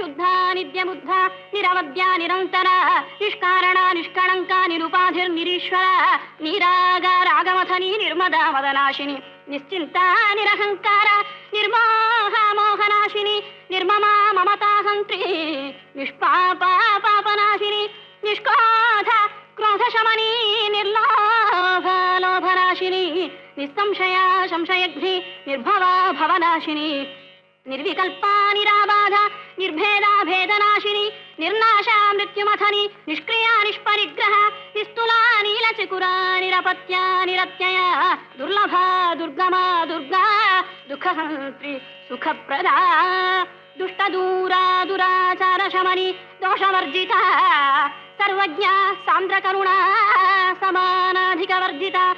शुद्धा नित्यबुद्धा निरवद्या निरन्तरा निष्कारणा निष्कळङ्का निरुपाधिर्निरीश्वरा निरागारागमथनी निर्मदा मदनाशिनी निश्चिन्ता निरहङ्कारा निर्मोहा मोहनाशिनी निर्ममा ममता हन्त्री निष्पापा पापनाशिनी निष्क्रोध क्रोधशमनी निर्लोभा लोभनाशिनी निस्संशया संशयग्नि निर्भवा भवनाशिनी निर्विकल्पा निराबाधा निर्भेदा भेदनाशिनी निर्नाशा मृत्युमथनी निष्क्रिया निष्परिग्रह निस्तुला नीलचिकुरा निरपत्या निरत्यया दुर्लभा दुर्गमा दुर्गा दुःखहन्त्री सुखप्रदा दुष्टदूरा दुराचारशमनी दोषवर्जिता सर्वज्ञा सान्द्रकरुणा समानाधिकवर्जिता